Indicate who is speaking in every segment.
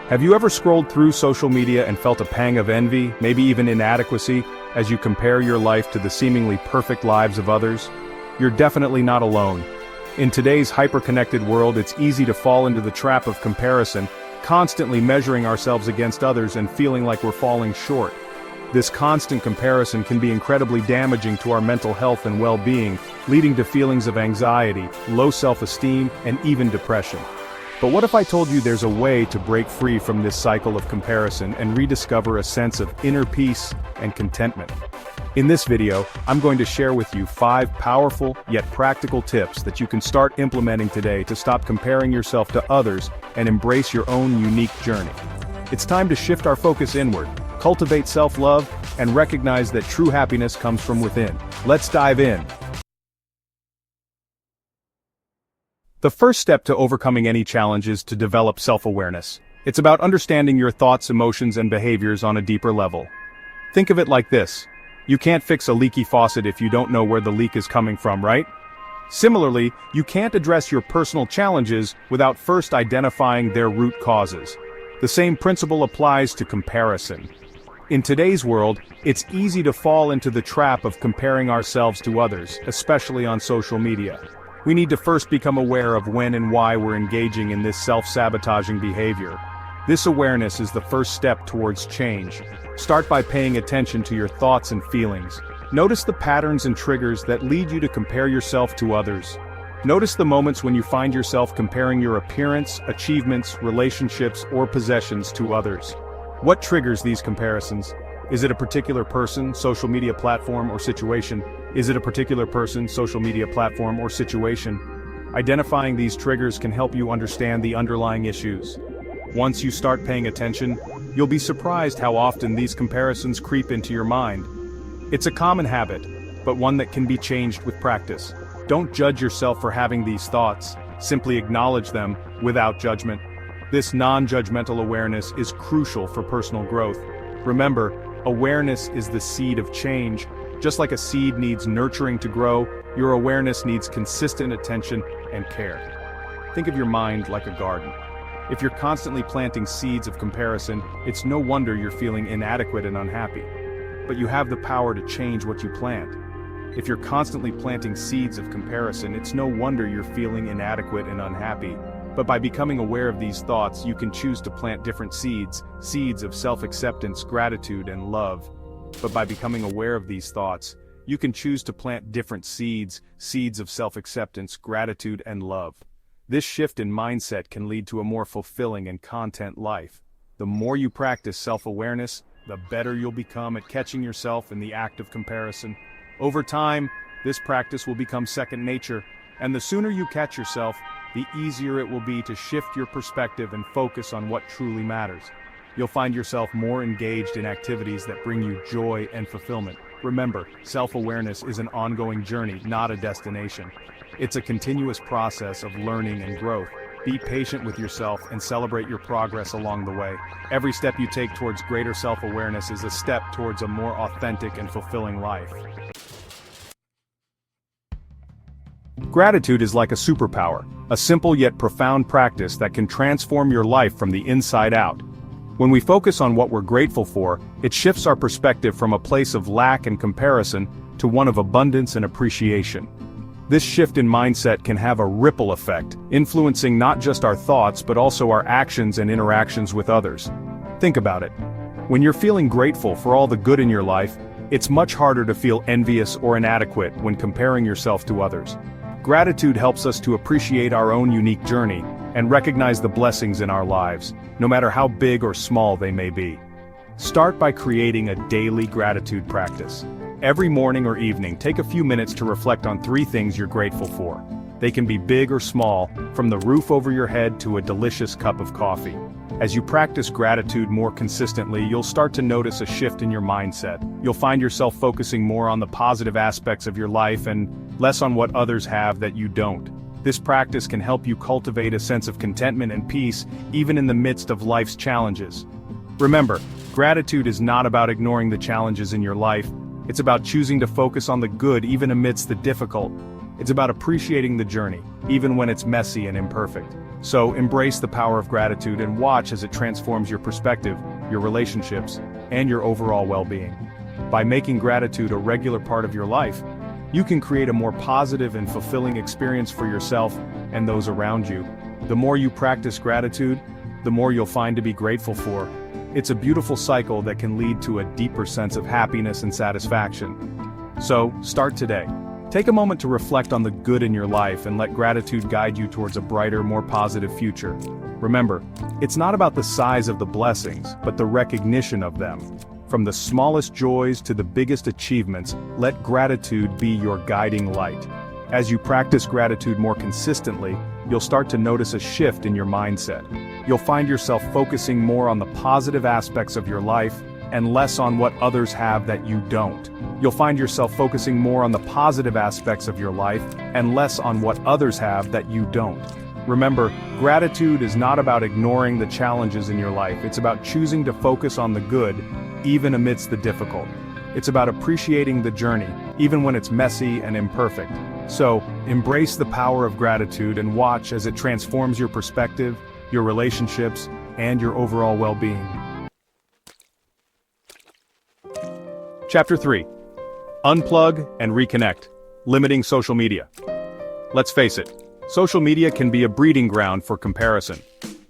Speaker 1: Have you ever scrolled through social media and felt a pang of envy, maybe even inadequacy, as you compare your life to the seemingly perfect lives of others? You're definitely not alone. In today's hyper-connected world, it's easy to fall into the trap of comparison, constantly measuring ourselves against others and feeling like we're falling short. This constant comparison can be incredibly damaging to our mental health and well-being, leading to feelings of anxiety, low self-esteem, and even depression. But what if I told you there's a way to break free from this cycle of comparison and rediscover a sense of inner peace and contentment? In this video, I'm going to share with you 5 powerful yet practical tips that you can start implementing today to stop comparing yourself to others and embrace your own unique journey. It's time to shift our focus inward, cultivate self-love, and recognize that true happiness comes from within. Let's dive in. The first step to overcoming any challenge is to develop self-awareness. It's about understanding your thoughts, emotions, and behaviors on a deeper level. Think of it like this. You can't fix a leaky faucet if you don't know where the leak is coming from, right? Similarly, you can't address your personal challenges without first identifying their root causes. The same principle applies to comparison. In today's world, it's easy to fall into the trap of comparing ourselves to others, especially on social media. We need to first become aware of when and why we're engaging in this self-sabotaging behavior. This awareness is the first step towards change. Start by paying attention to your thoughts and feelings. Notice the patterns and triggers that lead you to compare yourself to others. Notice the moments when you find yourself comparing your appearance, achievements, relationships, or possessions to others. What triggers these comparisons? Is it a particular person, social media platform, or situation? Is it a particular person, social media platform, or situation? Identifying these triggers can help you understand the underlying issues. Once you start paying attention, you'll be surprised how often these comparisons creep into your mind. It's a common habit, but one that can be changed with practice. Don't judge yourself for having these thoughts, simply acknowledge them without judgment. This non-judgmental awareness is crucial for personal growth. Remember, awareness is the seed of change. Just like a seed needs nurturing to grow, your awareness needs consistent attention and care. Think of your mind like a garden. If you're constantly planting seeds of comparison, it's no wonder you're feeling inadequate and unhappy. But you have the power to change what you plant. If you're constantly planting seeds of comparison, it's no wonder you're feeling inadequate and unhappy. But by becoming aware of these thoughts, you can choose to plant different seeds, seeds of self-acceptance, gratitude, and love. But by becoming aware of these thoughts, you can choose to plant different seeds, seeds of self-acceptance, gratitude, and love. This shift in mindset can lead to a more fulfilling and content life. The more you practice self-awareness, the better you'll become at catching yourself in the act of comparison. Over time, this practice will become second nature, and the sooner you catch yourself, the easier it will be to shift your perspective and focus on what truly matters. You'll find yourself more engaged in activities that bring you joy and fulfillment. Remember, self-awareness is an ongoing journey, not a destination. It's a continuous process of learning and growth. Be patient with yourself and celebrate your progress along the way. Every step you take towards greater self-awareness is a step towards a more authentic and fulfilling life. Gratitude is like a superpower, a simple yet profound practice that can transform your life from the inside out. When we focus on what we're grateful for, it shifts our perspective from a place of lack and comparison to one of abundance and appreciation. This shift in mindset can have a ripple effect, influencing not just our thoughts but also our actions and interactions with others. Think about it. When you're feeling grateful for all the good in your life, it's much harder to feel envious or inadequate when comparing yourself to others. Gratitude helps us to appreciate our own unique journey and recognize the blessings in our lives, no matter how big or small they may be. Start by creating a daily gratitude practice. Every morning or evening, take a few minutes to reflect on 3 things you're grateful for. They can be big or small, from the roof over your head to a delicious cup of coffee. As you practice gratitude more consistently, you'll start to notice a shift in your mindset. You'll find yourself focusing more on the positive aspects of your life and less on what others have that you don't. This practice can help you cultivate a sense of contentment and peace, even in the midst of life's challenges. Remember, gratitude is not about ignoring the challenges in your life. It's about choosing to focus on the good even amidst the difficult. It's about appreciating the journey, even when it's messy and imperfect. So, embrace the power of gratitude and watch as it transforms your perspective, your relationships, and your overall well-being. By making gratitude a regular part of your life, you can create a more positive and fulfilling experience for yourself and those around you. The more you practice gratitude, the more you'll find to be grateful for. It's a beautiful cycle that can lead to a deeper sense of happiness and satisfaction. So, start today. Take a moment to reflect on the good in your life and let gratitude guide you towards a brighter, more positive future. Remember, it's not about the size of the blessings, but the recognition of them. From the smallest joys to the biggest achievements, let gratitude be your guiding light. As you practice gratitude more consistently, you'll start to notice a shift in your mindset. You'll find yourself focusing more on the positive aspects of your life and less on what others have that you don't. You'll find yourself focusing more on the positive aspects of your life and less on what others have that you don't. Remember, gratitude is not about ignoring the challenges in your life. It's about choosing to focus on the good, even amidst the difficult. It's about appreciating the journey, even when it's messy and imperfect. So, embrace the power of gratitude and watch as it transforms your perspective, your relationships, and your overall well-being. Chapter 3. Unplug and reconnect. Limiting social media. Let's face it, social media can be a breeding ground for comparison.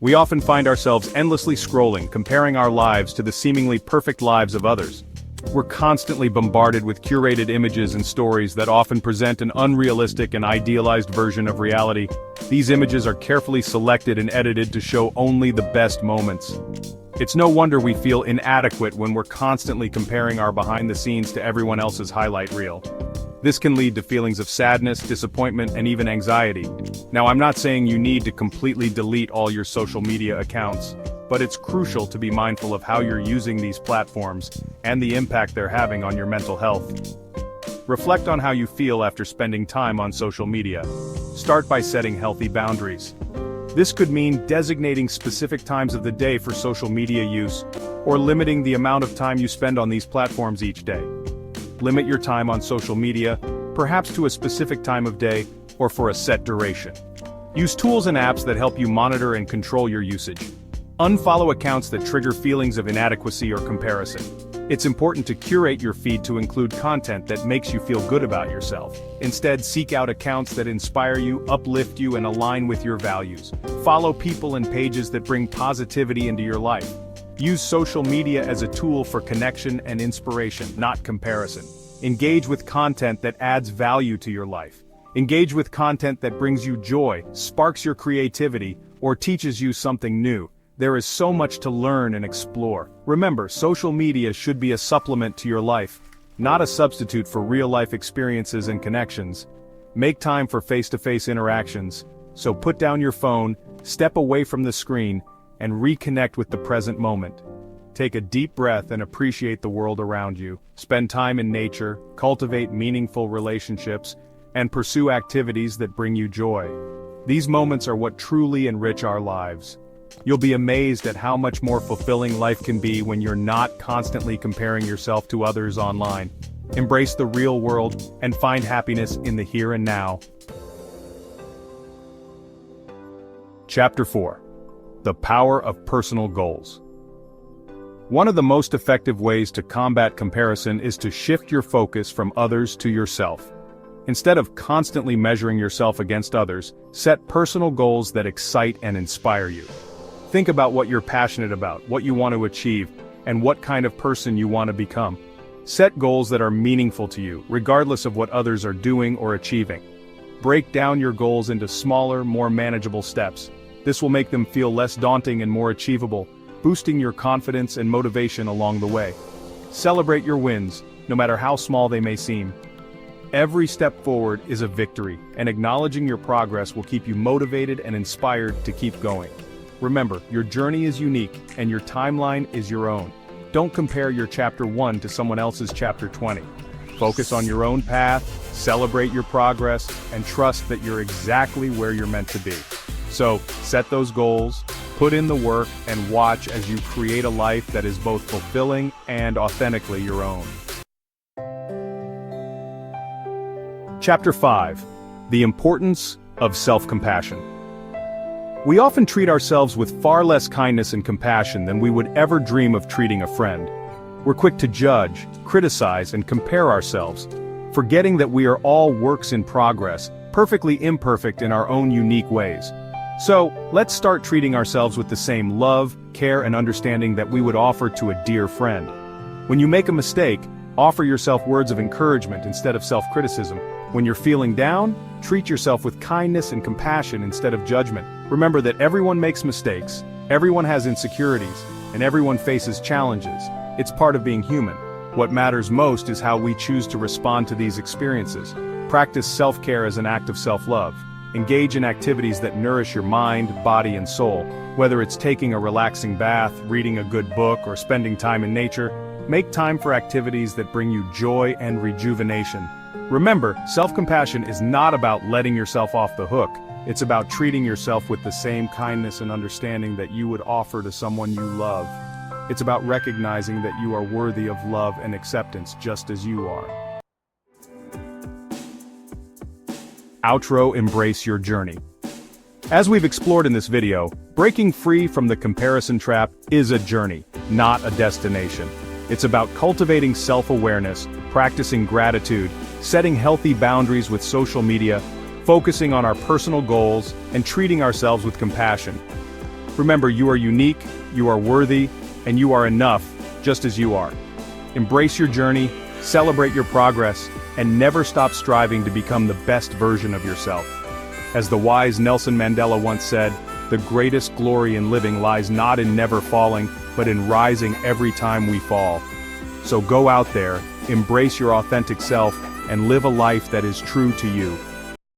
Speaker 1: We often find ourselves endlessly scrolling, comparing our lives to the seemingly perfect lives of others. We're constantly bombarded with curated images and stories that often present an unrealistic and idealized version of reality. These images are carefully selected and edited to show only the best moments. It's no wonder we feel inadequate when we're constantly comparing our behind the scenes to everyone else's highlight reel. This can lead to feelings of sadness, disappointment, and even anxiety. Now, I'm not saying you need to completely delete all your social media accounts, but it's crucial to be mindful of how you're using these platforms and the impact they're having on your mental health. Reflect on how you feel after spending time on social media. Start by setting healthy boundaries. This could mean designating specific times of the day for social media use, or limiting the amount of time you spend on these platforms each day. Limit your time on social media, perhaps to a specific time of day, or for a set duration. Use tools and apps that help you monitor and control your usage. Unfollow accounts that trigger feelings of inadequacy or comparison. It's important to curate your feed to include content that makes you feel good about yourself. Instead, seek out accounts that inspire you, uplift you, and align with your values. Follow people and pages that bring positivity into your life. Use social media as a tool for connection and inspiration, not comparison. Engage with content that adds value to your life. Engage with content that brings you joy, sparks your creativity, or teaches you something new. There is so much to learn and explore. Remember, social media should be a supplement to your life, not a substitute for real-life experiences and connections. Make time for face-to-face interactions, so put down your phone, step away from the screen, and reconnect with the present moment. Take a deep breath and appreciate the world around you. Spend time in nature, cultivate meaningful relationships, and pursue activities that bring you joy. These moments are what truly enrich our lives. You'll be amazed at how much more fulfilling life can be when you're not constantly comparing yourself to others online. Embrace the real world and find happiness in the here and now. Chapter 4. The Power of Personal Goals. One of the most effective ways to combat comparison is to shift your focus from others to yourself. Instead of constantly measuring yourself against others, set personal goals that excite and inspire you. Think about what you're passionate about, what you want to achieve, and what kind of person you want to become. Set goals that are meaningful to you, regardless of what others are doing or achieving. Break down your goals into smaller, more manageable steps. This will make them feel less daunting and more achievable, boosting your confidence and motivation along the way. Celebrate your wins, no matter how small they may seem. Every step forward is a victory, and acknowledging your progress will keep you motivated and inspired to keep going. Remember, your journey is unique, and your timeline is your own. Don't compare your Chapter 1 to someone else's Chapter 20. Focus on your own path, celebrate your progress, and trust that you're exactly where you're meant to be. So, set those goals, put in the work, and watch as you create a life that is both fulfilling and authentically your own. Chapter 5. The importance of self-compassion. We often treat ourselves with far less kindness and compassion than we would ever dream of treating a friend. We're quick to judge, criticize, and compare ourselves, forgetting that we are all works in progress, perfectly imperfect in our own unique ways. So, let's start treating ourselves with the same love, care, and understanding that we would offer to a dear friend. When you make a mistake, offer yourself words of encouragement instead of self-criticism. When you're feeling down, treat yourself with kindness and compassion instead of judgment. Remember that everyone makes mistakes, everyone has insecurities, and everyone faces challenges. It's part of being human. What matters most is how we choose to respond to these experiences. Practice self-care as an act of self-love. Engage in activities that nourish your mind, body, and soul. Whether it's taking a relaxing bath, reading a good book, or spending time in nature, make time for activities that bring you joy and rejuvenation. Remember, self-compassion is not about letting yourself off the hook. It's about treating yourself with the same kindness and understanding that you would offer to someone you love. It's about recognizing that you are worthy of love and acceptance just as you are. Outro: Embrace your journey. As we've explored in this video, breaking free from the comparison trap is a journey, not a destination. It's about cultivating self-awareness, practicing gratitude, setting healthy boundaries with social media, focusing on our personal goals, and treating ourselves with compassion. Remember, you are unique, you are worthy, and you are enough, just as you are. Embrace your journey, celebrate your progress, and never stop striving to become the best version of yourself. As the wise Nelson Mandela once said, the greatest glory in living lies not in never falling, but in rising every time we fall. So go out there, embrace your authentic self, and live a life that is true to you.